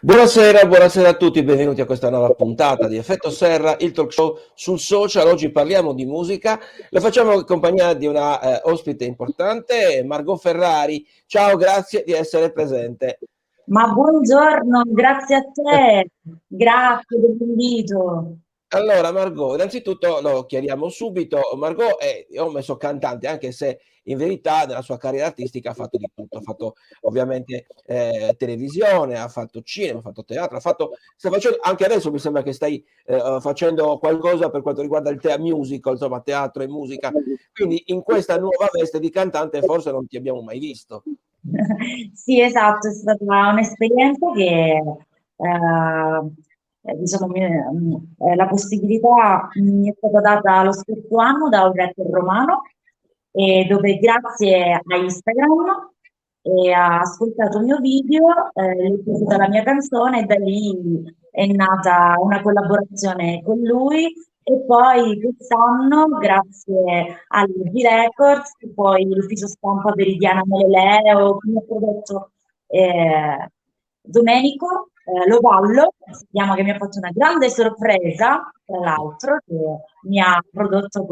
Buonasera, buonasera a tutti, benvenuti a questa nuova puntata di Effetto Serra, il talk show sul social. Oggi parliamo di musica, lo facciamo in compagnia di una ospite importante, Margot Ferrari. Ciao, grazie di essere presente. Ma buongiorno, grazie a te, grazie dell'invito. Allora, Margot, innanzitutto lo chiariamo subito. Margot io ho messo cantante, anche se in verità nella sua carriera artistica ha fatto di tutto. Ha fatto ovviamente televisione, ha fatto cinema, ha fatto teatro, sta facendo, anche adesso mi sembra che stai facendo qualcosa per quanto riguarda il musical, insomma, teatro e musica. Quindi in questa nuova veste di cantante forse non ti abbiamo mai visto. Sì, esatto, è stata un'esperienza che, diciamo, la possibilità mi è stata data lo scorso anno da un rapper romano, dove grazie a Instagram ha ascoltato il mio video, gli è piaciuta la mia canzone e da lì è nata una collaborazione con lui. E poi quest'anno, grazie all'Ubi Records, poi l'ufficio stampa Veridiana Meleleo, che mi ha prodotto Domenico Lovallo, si chiama, che mi ha fatto una grande sorpresa, tra l'altro, che mi ha prodotto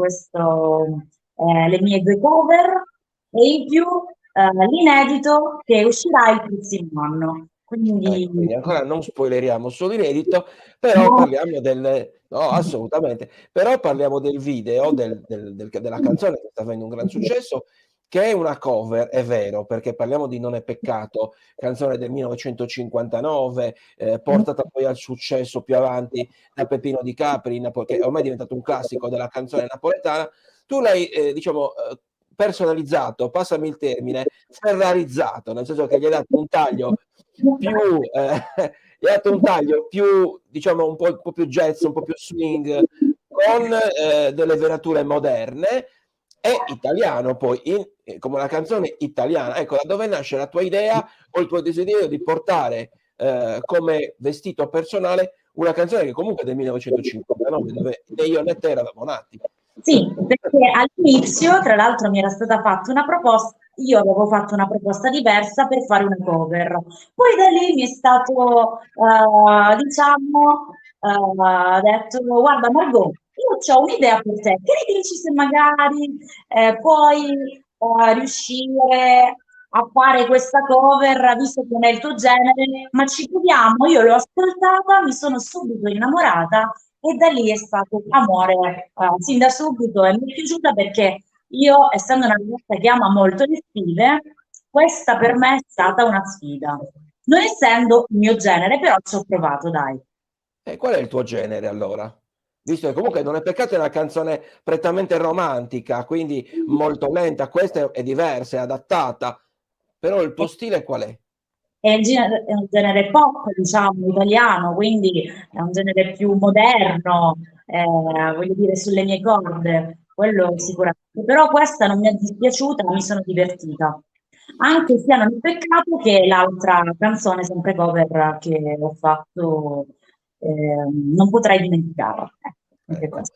le mie due cover e in più l'inedito che uscirà il prossimo anno. Ecco, Quindi quindi ancora non spoileriamo solo l'inedito, però no, parliamo no, assolutamente, però parliamo del video, della canzone che sta avendo un gran successo, che è una cover, è vero, perché parliamo di Non è peccato, canzone del 1959, portata poi al successo più avanti da Peppino Di Capri, che ormai è diventato un classico della canzone napoletana. Tu l'hai, diciamo, personalizzato, passami il termine, ferrarizzato, nel senso che gli hai dato un taglio più gli ha dato un taglio più, diciamo, un po' più jazz, un po' più swing, con delle venature moderne e italiano poi, come una canzone italiana. Ecco, da dove nasce la tua idea o il tuo desiderio di portare come vestito personale una canzone che comunque è del 1959, dove né io né te eravamo nati. sì, perché all'inizio, tra l'altro, mi era stata fatta una proposta, io avevo fatto una proposta diversa per fare una cover. Poi da lì mi è stato, diciamo, detto, guarda Margot, io ho un'idea per te, che ne dici se magari puoi riuscire a fare questa cover, visto che non è il tuo genere, ma ci proviamo. Io l'ho ascoltata, mi sono subito innamorata e da lì è stato amore sin da subito e mi è piaciuta perché io, essendo una ragazza che ama molto le sfide, questa per me è stata una sfida. Non essendo il mio genere, però ci ho provato, dai. E qual è il tuo genere allora? Visto che comunque Non è peccato è una canzone prettamente romantica, quindi molto lenta, questa è diversa, è adattata, però il tuo stile qual è? È un genere pop, diciamo, italiano, quindi è un genere più moderno, voglio dire, sulle mie corde, quello sicuramente. Però questa non mi è dispiaciuta, mi sono divertita. Anche sia Non è peccato che l'altra canzone, sempre cover, che ho fatto, non potrei dimenticarla. Anche Ecco. questa.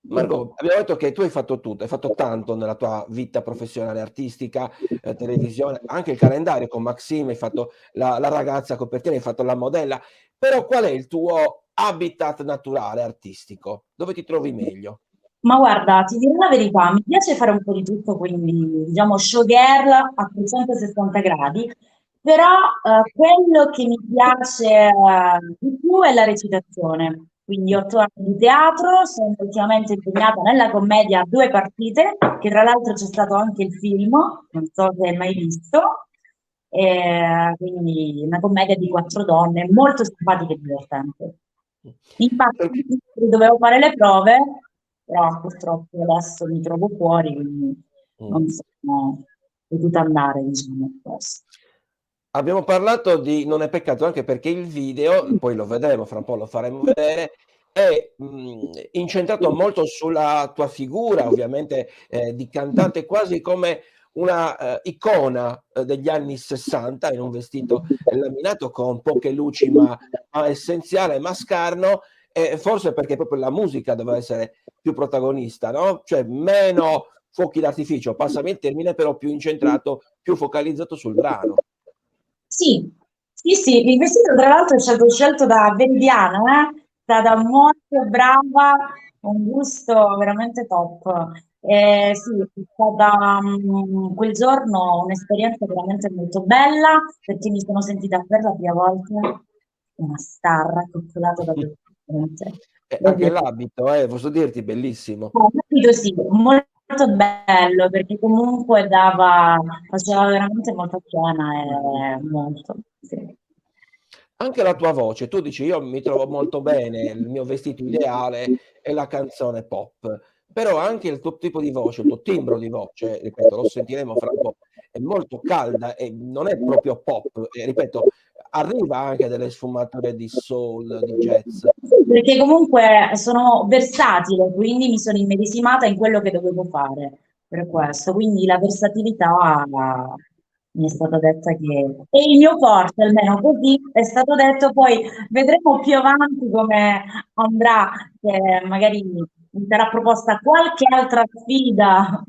Margot, abbiamo detto che tu hai fatto tutto, hai fatto tanto nella tua vita professionale artistica, televisione, anche il calendario con Maxime, hai fatto la ragazza copertina, hai fatto la modella, però qual è il tuo habitat naturale artistico? Dove ti trovi meglio? Ma guarda, ti dirò la verità, mi piace fare un po' di tutto, quindi diciamo showgirl a 360 gradi, però quello che mi piace di più è la recitazione. Quindi 8 anni di teatro, sono ultimamente impegnata nella commedia a due partite, che tra l'altro c'è stato anche il film, non so se hai mai visto, quindi una commedia di quattro donne, molto simpatica e divertente. Perché Infatti, dovevo fare le prove, però purtroppo adesso mi trovo fuori, quindi mh. non sono potuta andare, diciamo, questo. Abbiamo parlato di Non è peccato anche perché il video, poi lo vedremo, fra un po' lo faremo vedere, è, incentrato molto sulla tua figura, ovviamente, di cantante, quasi come una, icona, degli anni '60 in un vestito laminato con poche luci ma essenziale, ma scarno, e forse perché proprio la musica doveva essere più protagonista, no, cioè meno fuochi d'artificio, passami il termine, però più incentrato, più focalizzato sul brano. Sì, Sì, sì, il vestito tra l'altro è stato scelto da Veridiana, è stata molto brava, un gusto veramente top. Sì, è stata quel giorno un'esperienza veramente molto bella perché mi sono sentita per la prima volta una star coccolata da veramente. E anche Davvero. l'abito, posso dirti, bellissimo. Capito, sì, molto bello perché comunque faceva veramente molta piena e molto, sì. Anche la tua voce, tu dici: "Io mi trovo molto bene, il mio vestito ideale è la canzone pop", però anche il tuo tipo di voce, il tuo timbro di voce, ripeto, lo sentiremo fra un po', è molto calda e non è proprio pop, e ripeto, arriva anche delle sfumature di soul, di jazz. Sì, perché comunque sono versatile, quindi mi sono immedesimata in quello che dovevo fare per questo. Quindi la versatilità mi è stata detta che è il mio forte, almeno così è stato detto. Poi vedremo più avanti come andrà, che magari mi sarà proposta qualche altra sfida.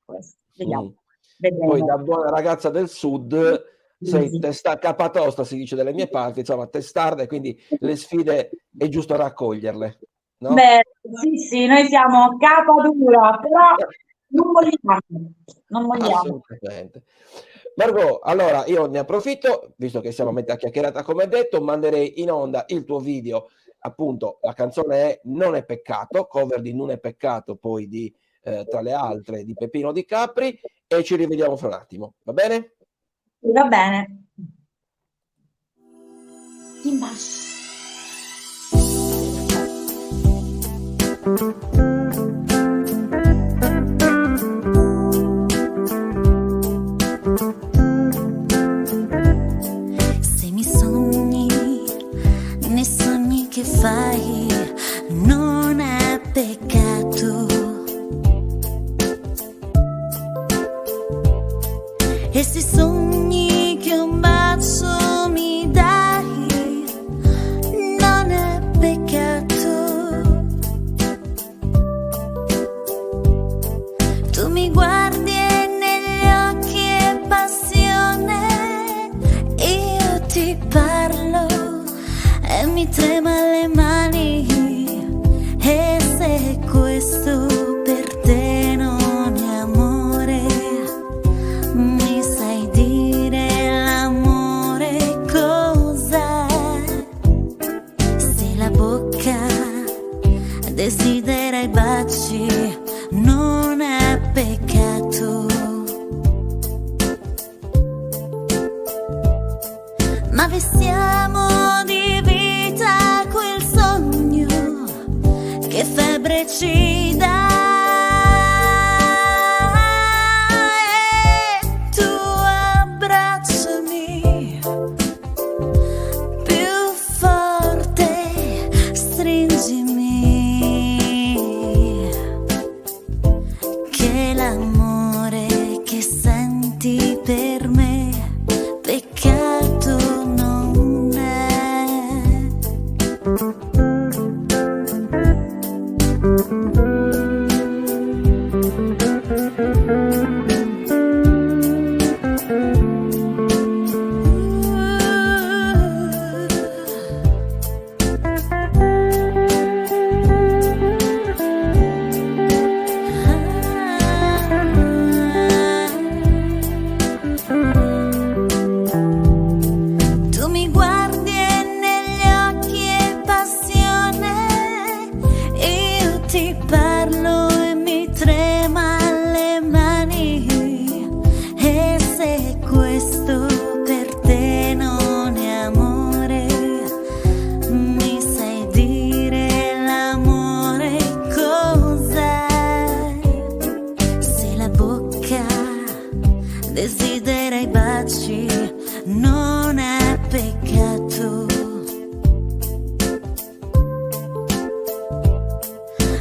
Questo. Mh. Vediamo, Poi vedremo. da buona ragazza del sud sei Sì. capatosta si dice dalle mie parti, insomma testarda e quindi le sfide è giusto raccoglierle, no? Beh, sì, sì, noi siamo capa dura, però non molliamo, non molliamo. Assolutamente. Margot, allora io ne approfitto, visto che siamo a metà chiacchierata come detto, manderei in onda il tuo video, appunto la canzone è Non è peccato, cover di Non è peccato, poi di tra le altre di Peppino Di Capri e ci rivediamo fra un attimo, va bene? Va bene. In basso. Se mi sogni, nei sogni che fai, non è peccato. E se sogni che un bacio mi dai, non è peccato. Tu mi guardi e negli occhi è passione, io ti parlo e mi trema le mani. E se questo per te non è amore, mi sai dire l'amore cos'è? Se la bocca desidera i baci, non è peccato. Ma vestiamo di vita quel sogno che febbre ci dà. E tu abbracciami più forte, stringimi, che l'amore che senti per me peccato non è. Tu mi guardi e negli occhi è passione, io ti parlo e mi trema le mani. E se questo per te non è amore, mi sai dire l'amore cos'è? Se la bocca desidera i baci, non è peccato.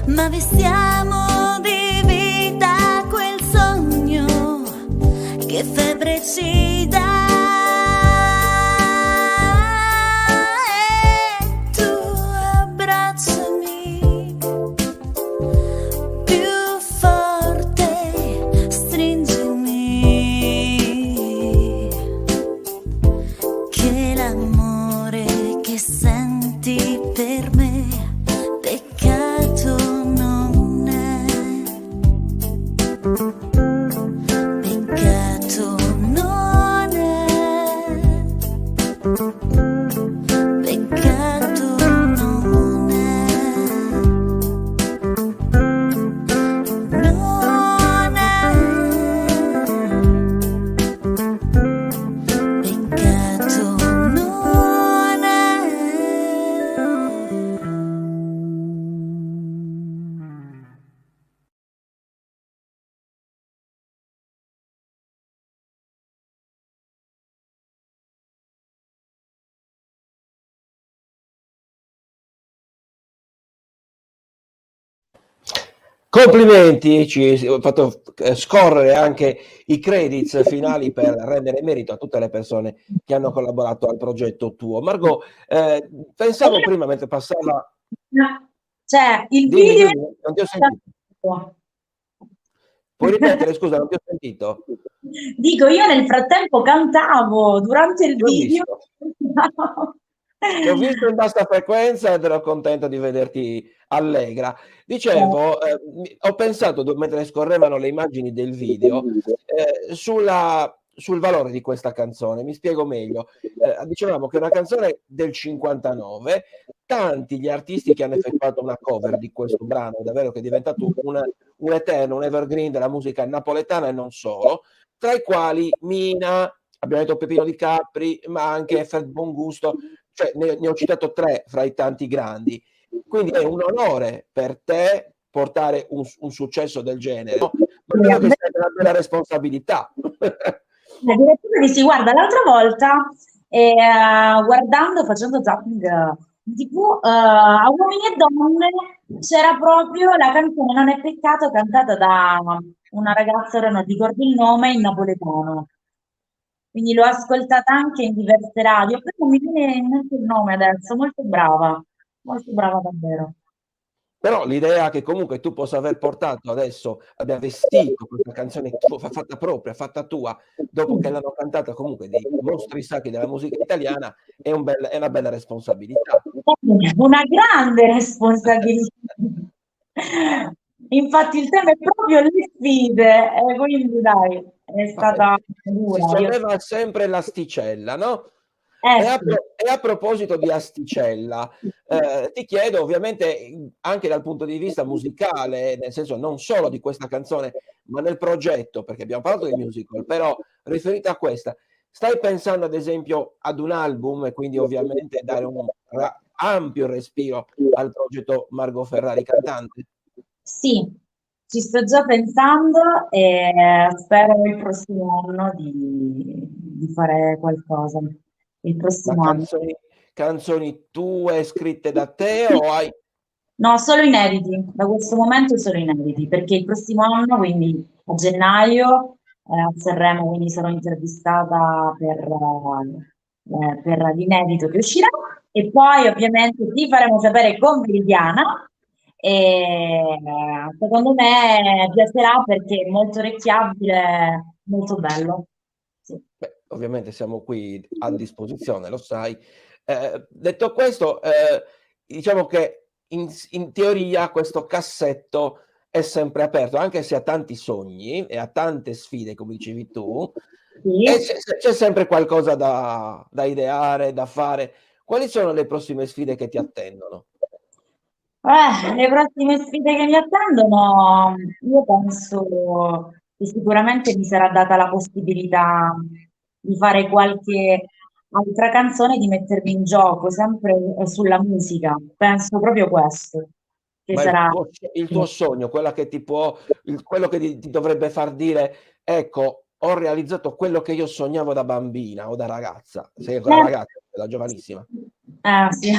Ma vestiamo di vita quel sogno che febbre ci dà. E tu abbracciami più forte, stringimi, che Complimenti, ho fatto scorrere anche i credits finali per rendere merito a tutte le persone che hanno collaborato al progetto tuo. Margot, pensavo prima mentre passava... Cioè, il Dimmi, video... non ti ho sentito. Puoi ripetere, scusa, non ti ho sentito. Dico, io nel frattempo cantavo durante il video. Ti ho visto in bassa frequenza ed ero contento di vederti allegra. Dicevo, ho pensato mentre scorrevano le immagini del video sul valore di questa canzone. Mi spiego meglio. Dicevamo che è una canzone del 59, tanti gli artisti che hanno effettuato una cover di questo brano, davvero che è diventato un eterno, un evergreen della musica napoletana e non solo, tra i quali Mina, abbiamo detto Peppino Di Capri, ma anche Fred Bongusto, cioè ne ho citato 3 fra i tanti grandi. Quindi è un onore per te portare un successo del genere, no? Ma credo che sia una bella responsabilità. Addirittura sì, guarda, l'altra volta guardando, facendo zapping in TV, a Uomini e Donne c'era proprio la canzone Non è peccato cantata da una ragazza, ora non ricordo il nome, in napoletano. Quindi l'ho ascoltata anche in diverse radio, però non mi viene in mente il nome adesso, molto brava davvero. Però l'idea che comunque tu possa aver portato adesso, abbia vestito questa canzone fatta propria, fatta tua, dopo che l'hanno cantata comunque dei mostri sacri della musica italiana, è una bella responsabilità. Una grande responsabilità. Infatti il tema è proprio le sfide, quindi dai, è stata Si dura. solleva sempre l'asticella, no? Sì. E a proposito di asticella, ti chiedo ovviamente anche dal punto di vista musicale, nel senso non solo di questa canzone, ma nel progetto, perché abbiamo parlato del musical, però riferita a questa, stai pensando ad esempio ad un album e quindi ovviamente dare un ampio respiro al progetto Margot Ferrari cantante? Sì, ci sto già pensando e spero il prossimo anno di fare qualcosa. Il Ma prossimo anno. canzoni tue scritte da te o hai... No, solo inediti, da questo momento solo inediti, perché il prossimo anno, quindi a gennaio, a Sanremo, quindi sarò intervistata per l'inedito che uscirà e poi ovviamente ti faremo sapere con Veridiana e secondo me piacerà perché è molto orecchiabile, molto bello. Sì. Beh, ovviamente siamo qui a disposizione, lo sai. Detto questo, diciamo che in teoria questo cassetto è sempre aperto, anche se ha tanti sogni e ha tante sfide, come dicevi tu, e Sì. c'è sempre qualcosa da ideare, da fare. Quali sono le prossime sfide che ti attendono? Le prossime sfide che mi attendono, io penso che sicuramente mi sarà data la possibilità di fare qualche altra canzone, di mettermi in gioco, sempre sulla musica. Penso proprio questo, che Ma sarà. il tuo sogno, quella che quello che ti dovrebbe far dire, ecco, ho realizzato quello che io sognavo da bambina o da ragazza. Sei ancora ragazza, da giovanissima. Sì,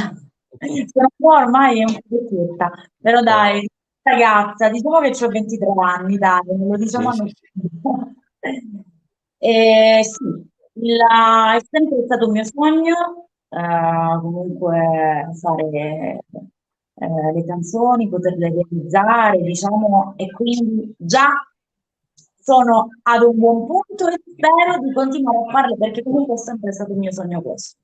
sono un po' ormai un po' vecchietta, però Eh, dai, ragazza, diciamo che ho 23 anni, dai, non lo diciamo sì, a sì, noi. sì. Sì, è sempre stato un mio sogno, comunque fare le canzoni, poterle realizzare, diciamo, e quindi già sono ad un buon punto e spero di continuare a farle perché comunque è sempre stato il mio sogno questo.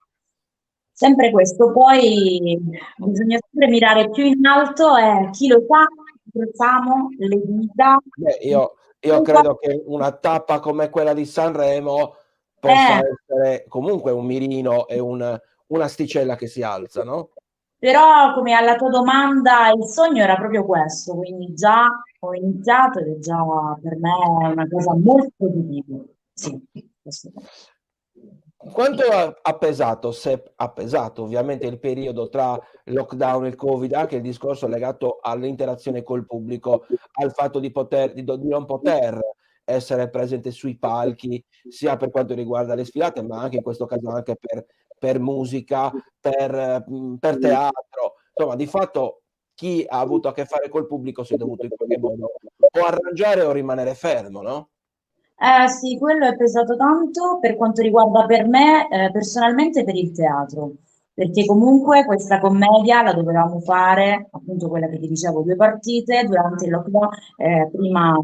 Sempre questo, poi bisogna sempre mirare più in alto e chi lo sa, incrociamo le dita. Beh, io credo che una tappa come quella di Sanremo possa Eh, essere comunque un mirino e un'asticella che si alza, no? Però come alla tua domanda, il sogno era proprio questo, quindi già ho iniziato ed è già per me una cosa molto positiva. Sì, assolutamente. Quanto ha pesato, se ha pesato ovviamente il periodo tra il lockdown e il Covid, anche il discorso legato all'interazione col pubblico, al fatto di non poter essere presente sui palchi, sia per quanto riguarda le sfilate, ma anche in questo caso anche per musica, per teatro. Insomma, di fatto chi ha avuto a che fare col pubblico si è dovuto in qualche modo o arrangiare o rimanere fermo, no? Sì, quello è pesato tanto per quanto riguarda per me, personalmente per il teatro, perché comunque questa commedia la dovevamo fare, appunto quella che ti dicevo, 2 partite durante il lockdown, prima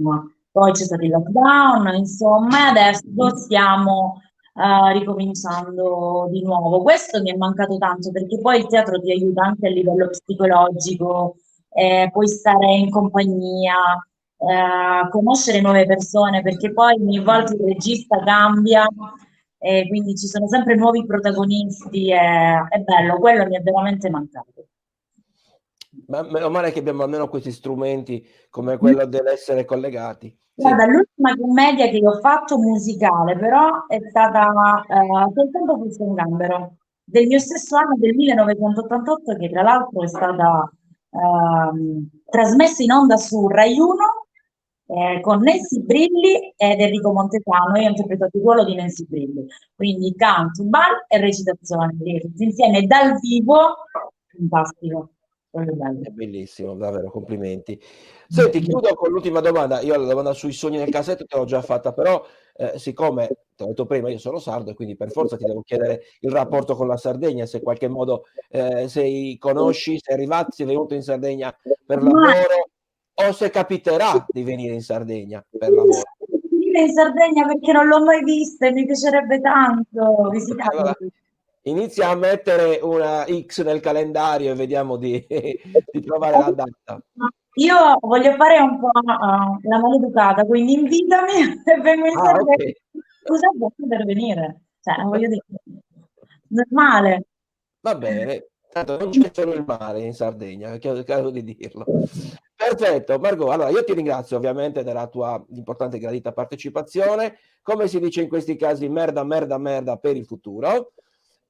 poi c'è stato il lockdown, insomma, e adesso stiamo ricominciando di nuovo. Questo mi è mancato tanto perché poi il teatro ti aiuta anche a livello psicologico, puoi stare in compagnia, conoscere nuove persone, perché poi ogni volta il regista cambia e quindi ci sono sempre nuovi protagonisti, è bello, quello mi è veramente mancato. Ma meno male che abbiamo almeno questi strumenti come quello dell'essere collegati. Guarda, Sì. l'ultima commedia che io ho fatto musicale, però è stata Soltanto questo un gambero, del mio stesso anno, del 1988, che tra l'altro è stata trasmessa in onda su Rai 1 con Nancy Brilli ed Enrico Montesano. Io ho interpretato il ruolo di Nancy Brilli, quindi canto, ballo e recitazione, tutti insieme dal vivo, fantastico, proprio bello. È bellissimo, davvero, complimenti. Senti, chiudo con l'ultima domanda. Io la domanda sui sogni nel cassetto te l'ho già fatta, però siccome te l'ho detto prima, io sono sardo e quindi per forza ti devo chiedere il rapporto con la Sardegna, se in qualche modo conosci, sei arrivato, sei venuto in Sardegna per Ma lavoro o se capiterà di venire in Sardegna per io lavoro. sono venire in Sardegna perché non l'ho mai vista e mi piacerebbe tanto visitarla. Allora, inizia a mettere una X nel calendario e vediamo di, di trovare la data. Io voglio fare un po' la maleducata, quindi invitami e vengo in Ah, ok. Sardegna. Scusa, posso per venire? Cioè, voglio dire, normale. Va bene, tanto non c'è solo il mare in Sardegna, è caso di dirlo. Perfetto, Margot, allora io ti ringrazio ovviamente della tua importante e gradita partecipazione. Come si dice in questi casi, merda, merda, merda per il futuro.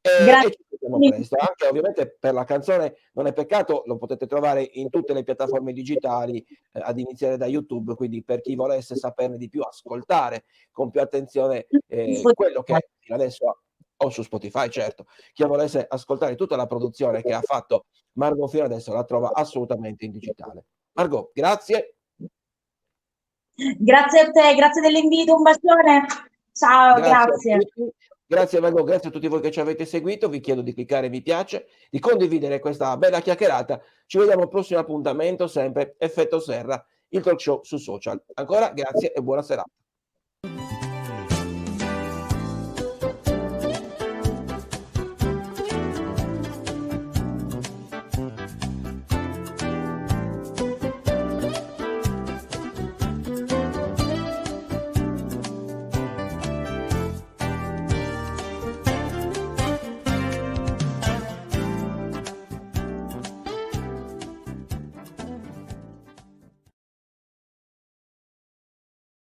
E Grazie. ci vediamo presto. Anche ovviamente per la canzone Non è peccato, lo potete trovare in tutte le piattaforme digitali, ad iniziare da YouTube, quindi per chi volesse saperne di più, ascoltare con più attenzione quello che fino adesso o su Spotify, certo. Chi volesse ascoltare tutta la produzione che ha fatto Margot fino adesso la trova assolutamente in digitale. Margot, grazie. Grazie a te, grazie dell'invito, un bacione. Ciao, Grazie a grazie. tutti. Grazie Margot, grazie a tutti voi che ci avete seguito. Vi chiedo di cliccare mi piace, di condividere questa bella chiacchierata. Ci vediamo al prossimo appuntamento, sempre Effetto Serra, il talk show su social. Ancora grazie e buona serata.